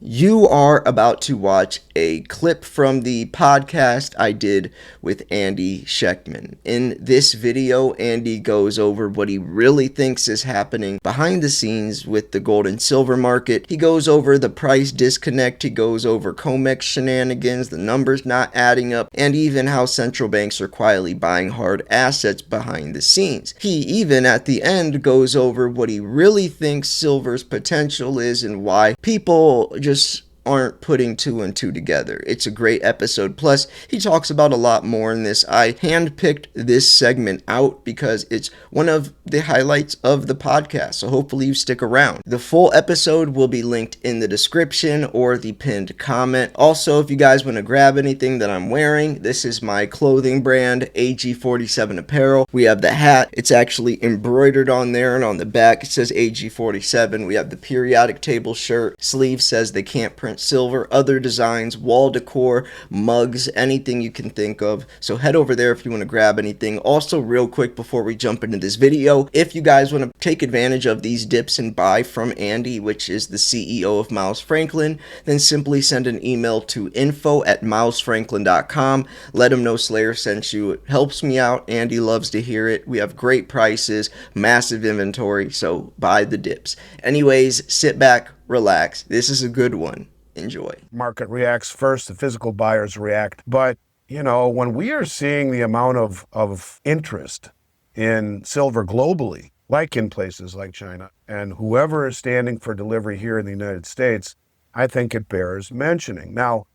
You are about to watch a clip from the podcast I did with Andy Schectman. In this video, Andy goes over what he really thinks is happening behind the scenes with the gold and silver market. He goes over the price disconnect, he goes over Comex shenanigans, the numbers not adding up, and even how central banks are quietly buying hard assets behind the scenes. He even at the end goes over what he really thinks silver's potential is and why people just aren't putting two and two together. It's a great episode. Plus, he talks about a lot more in this. I handpicked this segment out because it's one of the highlights of the podcast, so hopefully you stick around. The full episode will be linked in the description or the pinned comment. Also, if you guys want to grab anything that I'm wearing, this is my clothing brand, AG47 Apparel. We have the hat. It's actually embroidered on there, and on the back it says AG47. We have the periodic table shirt. Sleeve says they can't print silver, other designs, wall decor, mugs, anything you can think of. So head over there if you want to grab anything. Also, real quick before we jump into this video, if you guys want to take advantage of these dips and buy from Andy, which is the CEO of Miles Franklin, then simply send an email to info@milesfranklin.com. Let him know Slayer sent you. It helps me out. Andy loves to hear it. We have great prices, massive inventory, so buy the dips. Anyways, sit back, relax. This is a good one. Enjoy. Market reacts first, the physical buyers react. But, when we are seeing the amount of interest in silver globally, like in places like China, and whoever is standing for delivery here in the United States, I think it bears mentioning. Now,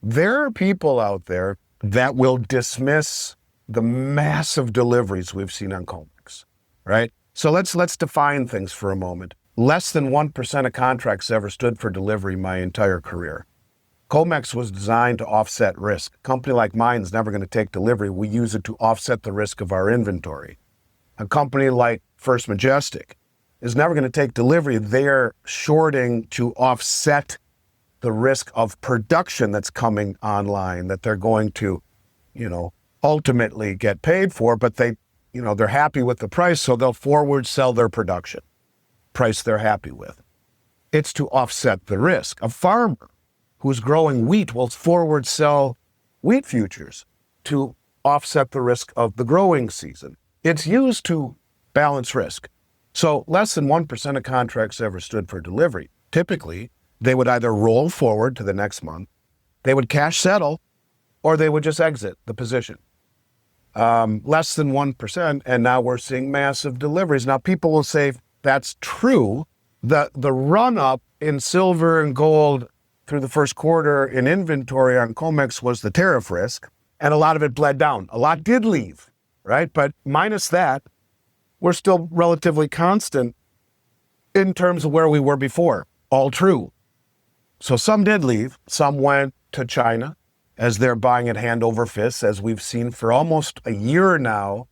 there are people out there that will dismiss the massive deliveries we've seen on Comex, right? So let's define things for a moment. Less than 1% of contracts ever stood for delivery my entire career. Comex was designed to offset risk. A company like mine is never going to take delivery. We use it to offset the risk of our inventory. A company like First Majestic is never going to take delivery. They're shorting to offset the risk of production that's coming online that they're going to, ultimately get paid for, but they're happy with the price, so they'll forward sell their production price they're happy with. It's to offset the risk. A farmer who's growing wheat will forward sell wheat futures to offset the risk of the growing season. It's used to balance risk. So less than 1% of contracts ever stood for delivery. Typically, they would either roll forward to the next month, they would cash settle, or they would just exit the position. Less than 1%, and now we're seeing massive deliveries. Now people will say, that's true. The run-up in silver and gold through the first quarter in inventory on Comex was the tariff risk, and a lot of it bled down. A lot did leave, right? But minus that, we're still relatively constant in terms of where we were before. All true. So some did leave. Some went to China as they're buying it hand over fist, as we've seen for almost a year now.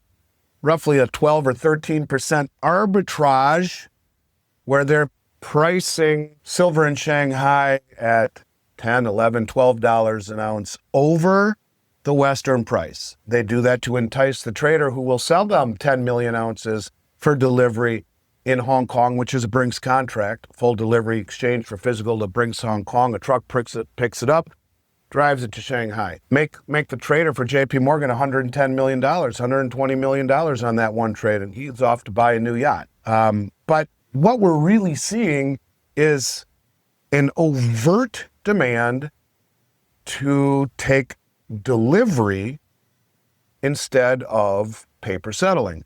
Roughly a 12 or 13% arbitrage where they're pricing silver in Shanghai at $10, $11, $12 an ounce over the Western price. They do that to entice the trader who will sell them 10 million ounces for delivery in Hong Kong, which is a Brinks contract, full delivery exchange for physical to Brinks Hong Kong. A truck picks it up, drives it to Shanghai. Make the trader for JP Morgan $110 million, $120 million on that one trade, and he's off to buy a new yacht. But what we're really seeing is an overt demand to take delivery instead of paper settling.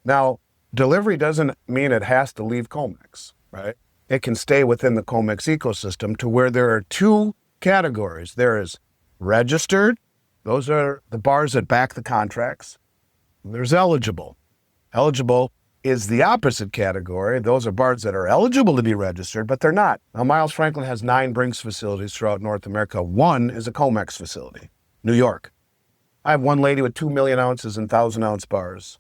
Now, delivery doesn't mean it has to leave Comex, right? It can stay within the Comex ecosystem to where there are two categories. There is registered. Those are the bars that back the contracts. There's eligible. Eligible is the opposite category. Those are bars that are eligible to be registered, but they're not. Now, Miles Franklin has 9 Brinks facilities throughout North America. One is a Comex facility, New York. I have one lady with 2 million ounces and 1,000-ounce bars.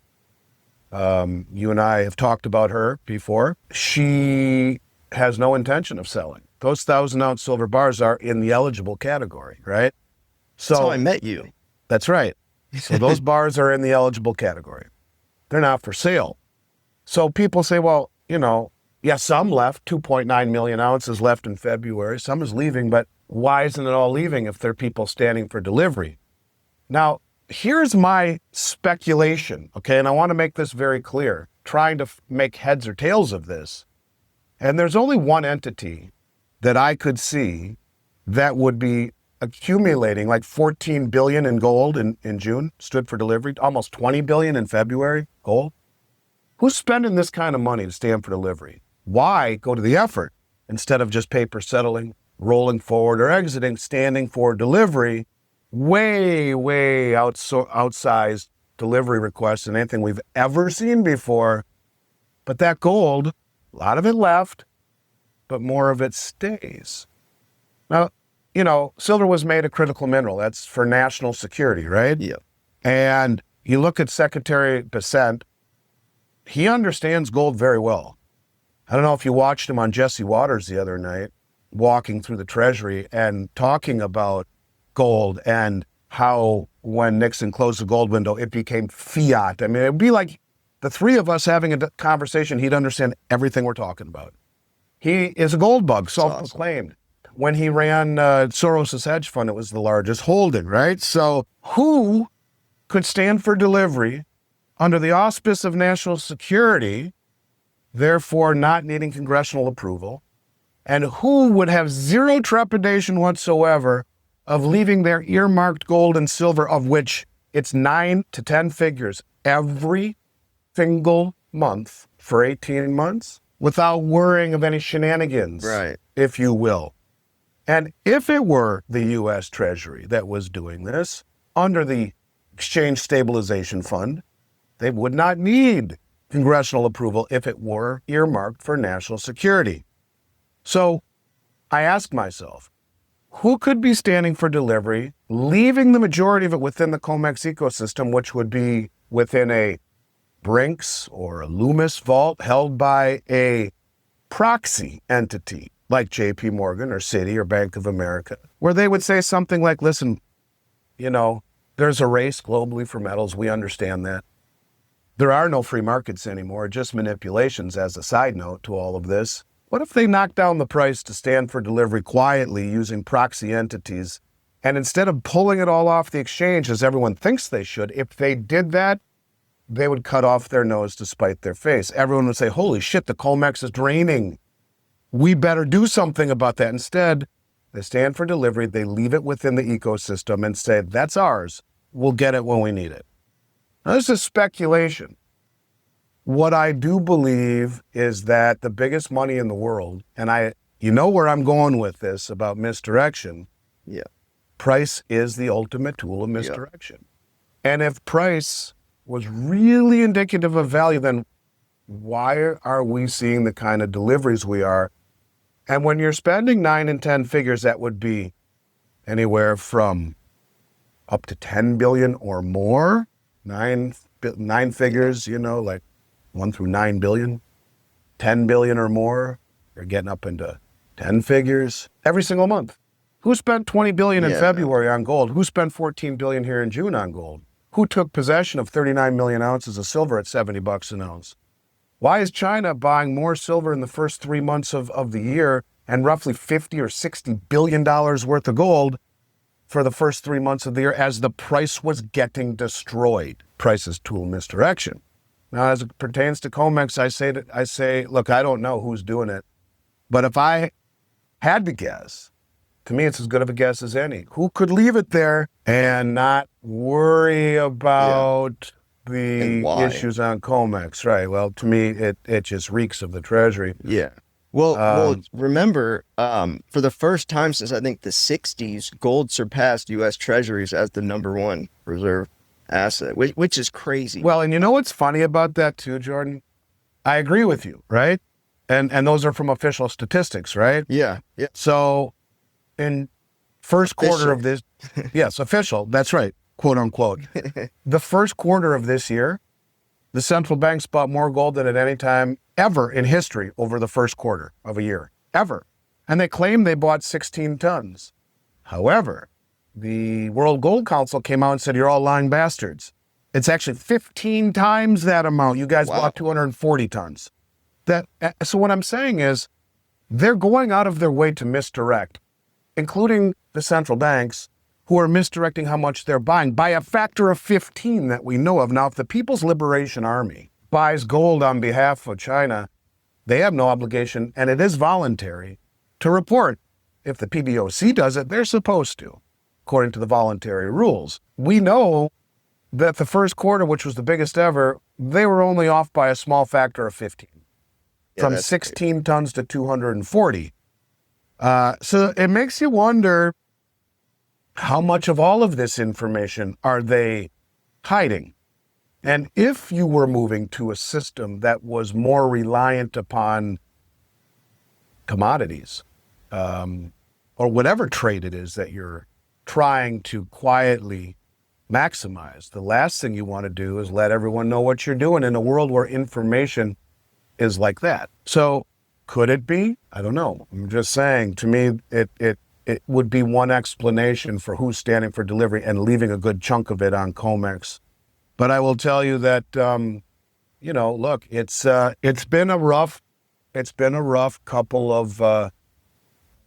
You and I have talked about her before. She has no intention of selling. Those 1,000-ounce silver bars are in the eligible category, right? So That's how I met you. That's right. So those bars are in the eligible category. They're not for sale. So people say, well, Yeah, some left, 2.9 million ounces left in February. Some is leaving, but why isn't it all leaving if there are people standing for delivery? Now, here's my speculation, okay? And I want to make this very clear, trying to make heads or tails of this. And there's only one entity that I could see that would be accumulating like 14 billion in gold in June, stood for delivery, almost 20 billion in February, gold. Who's spending this kind of money to stand for delivery? Why go to the effort instead of just paper settling, rolling forward or exiting, standing for delivery? Way outsized delivery requests than anything we've ever seen before. But that gold, a lot of it left, but more of it stays. Now, you know, silver was made a critical mineral. That's for national security, right? Yeah. And you look at Secretary Bessent, he understands gold very well. I don't know if you watched him on Jesse Waters the other night, walking through the Treasury and talking about gold and how when Nixon closed the gold window, it became fiat. I mean, it'd be like the three of us having a conversation. He'd understand everything we're talking about. He is a gold bug, self-proclaimed. Awesome. When he ran Soros's hedge fund, it was the largest holding, right? So who could stand for delivery under the auspice of national security, therefore not needing congressional approval, and who would have zero trepidation whatsoever of leaving their earmarked gold and silver, of which it's 9 to 10 figures every single month for 18 months without worrying of any shenanigans, right, if you will. And if it were the U.S. Treasury that was doing this under the Exchange Stabilization Fund, they would not need congressional approval if it were earmarked for national security. So I ask myself, who could be standing for delivery, leaving the majority of it within the Comex ecosystem, which would be within a Brinks or a Loomis vault held by a proxy entity like JP Morgan or Citi or Bank of America, where they would say something like, listen, you know, there's a race globally for metals. We understand that. There are no free markets anymore, just manipulations as a side note to all of this. What if they knock down the price to stand for delivery quietly using proxy entities? And instead of pulling it all off the exchange as everyone thinks they should, if they did that, they would cut off their nose to spite their face. Everyone would say, holy shit, the Comex is draining. We better do something about that. Instead, they stand for delivery, they leave it within the ecosystem and say, that's ours. We'll get it when we need it. Now, this is speculation. What I do believe is that the biggest money in the world, and you know where I'm going with this about misdirection. Yeah. Price is the ultimate tool of misdirection. Yeah. And if price was really indicative of value, then why are we seeing the kind of deliveries we are? And when you're spending 9 and 10 figures, that would be anywhere from up to 10 billion or more. Nine figures, you know, like 1 through 9 billion, 10 billion or more. You're getting up into 10 figures every single month. Who spent 20 billion in February on gold? Who spent 14 billion here in June on gold? Who took possession of 39 million ounces of silver at $70 an ounce? Why is China buying more silver in the first 3 months of the year and roughly 50 or 60 billion dollars worth of gold for the first 3 months of the year as the price was getting destroyed? Price is tool misdirection. Now, as it pertains to Comex, I say, look, I don't know who's doing it, but if I had to guess, to me, it's as good of a guess as any. Who could leave it there and not worry about the issues on Comex? Right. Well, to me, it just reeks of the Treasury. Yeah. Well, remember, for the first time since I think the 60s, gold surpassed U.S. Treasuries as the #1 reserve asset, which is crazy. Well, and you know what's funny about that too, Jordan? I agree with you, right? And those are from official statistics, right? Yeah. Yeah. So in first quarter of this, yes, official, that's right, quote unquote. The first quarter of this year, the central banks bought more gold than at any time ever in history over the first quarter of a year, ever. And they claim they bought 16 tons. However, the World Gold Council came out and said, you're all lying bastards. It's actually 15 times that amount. You guys bought 240 tons. So what I'm saying is they're going out of their way to misdirect, including the central banks, who are misdirecting how much they're buying by a factor of 15 that we know of. Now, if the People's Liberation Army buys gold on behalf of China, they have no obligation, and it is voluntary, to report. If the PBOC does it, they're supposed to, according to the voluntary rules. We know that the first quarter, which was the biggest ever, they were only off by a small factor of 15, from 16 tons to 240. So it makes you wonder, how much of all of this information are they hiding? And if you were moving to a system that was more reliant upon commodities, or whatever trade it is that you're trying to quietly maximize, the last thing you want to do is let everyone know what you're doing in a world where information is like that. So could it be? I don't know. I'm just saying, to me, it would be one explanation for who's standing for delivery and leaving a good chunk of it on Comex. But I will tell you that, look, it's been a rough couple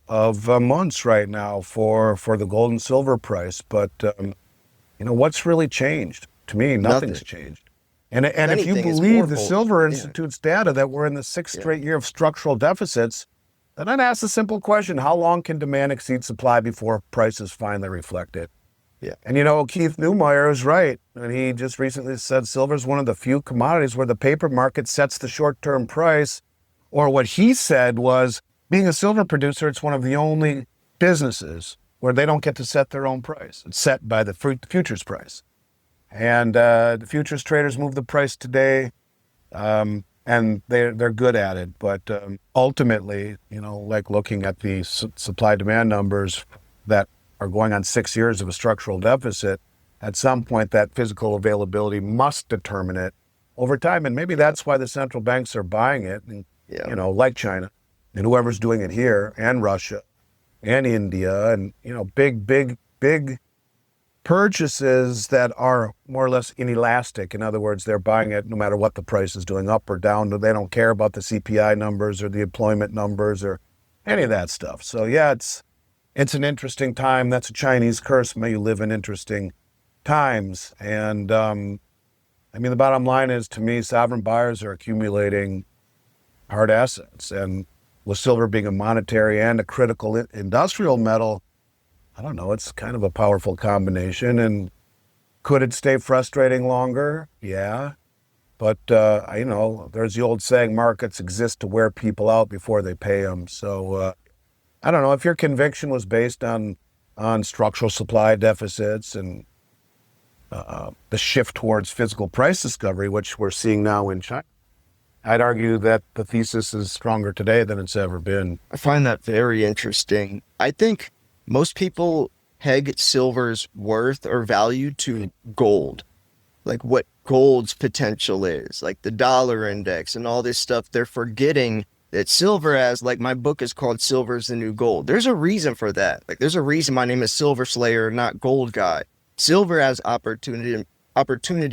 of months right now for the gold and silver price. But what's really changed? To me, nothing's changed. And if you believe the Silver Institute's data that we're in the sixth straight year of structural deficits, then I'd ask the simple question: how long can demand exceed supply before prices finally reflect it? Yeah. And Keith Neumeyer is right. And he just recently said silver is one of the few commodities where the paper market sets the short-term price. Or what he said was, being a silver producer, it's one of the only businesses where they don't get to set their own price. It's set by the futures price. And the futures traders move the price today, and they're good at it. But ultimately, like looking at the supply-demand numbers that are going on 6 years of a structural deficit, at some point that physical availability must determine it over time. And maybe that's why the central banks are buying it, and, like China and whoever's doing it here, and Russia and India, and, big purchases that are more or less inelastic. In other words, they're buying it no matter what the price is doing, up or down. They don't care about the CPI numbers or the employment numbers or any of that stuff. So yeah, it's an interesting time. That's a Chinese curse. May you live in interesting times. And the bottom line is, to me, sovereign buyers are accumulating hard assets. And with silver being a monetary and a critical industrial metal, I don't know, it's kind of a powerful combination. And could it stay frustrating longer? Yeah. But, there's the old saying, markets exist to wear people out before they pay them. So, I don't know, if your conviction was based on structural supply deficits and the shift towards physical price discovery, which we're seeing now in China, I'd argue that the thesis is stronger today than it's ever been. I find that very interesting. I think most people peg silver's worth or value to gold, like what gold's potential is, like the dollar index and all this stuff. They're forgetting that silver, as like my book is called Silver's the New Gold. There's a reason for that. Like there's a reason my name is Silver Slayer, not Gold Guy. Silver has opportunity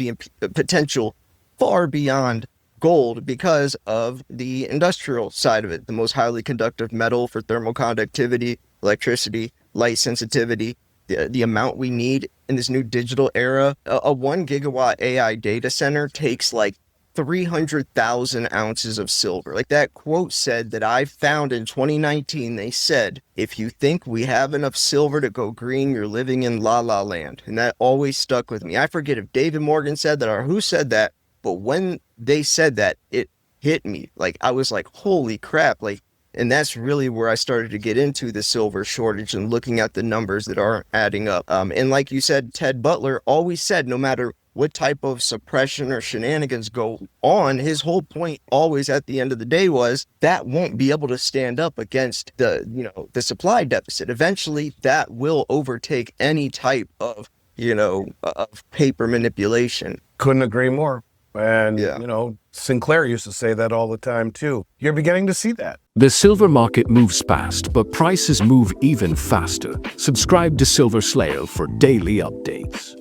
and potential far beyond gold because of the industrial side of it. The most highly conductive metal for thermal conductivity, electricity, light sensitivity, the amount we need in this new digital era. A 1 gigawatt AI data center takes like 300,000 ounces of silver. Like that quote said that I found in 2019, they said, if you think we have enough silver to go green, you're living in La La Land. And that always stuck with me. I forget if David Morgan said that or who said that, but when they said that, it hit me. Like I was like, holy crap. Like, and that's really where I started to get into the silver shortage and looking at the numbers that aren't adding up. And like you said, Ted Butler always said, no matter what type of suppression or shenanigans go on, his whole point always at the end of the day was that won't be able to stand up against the supply deficit. Eventually that will overtake any type of paper manipulation. Couldn't agree more. And, Sinclair used to say that all the time, too. You're beginning to see that. The silver market moves fast, but prices move even faster. Subscribe to Silver Slayer for daily updates.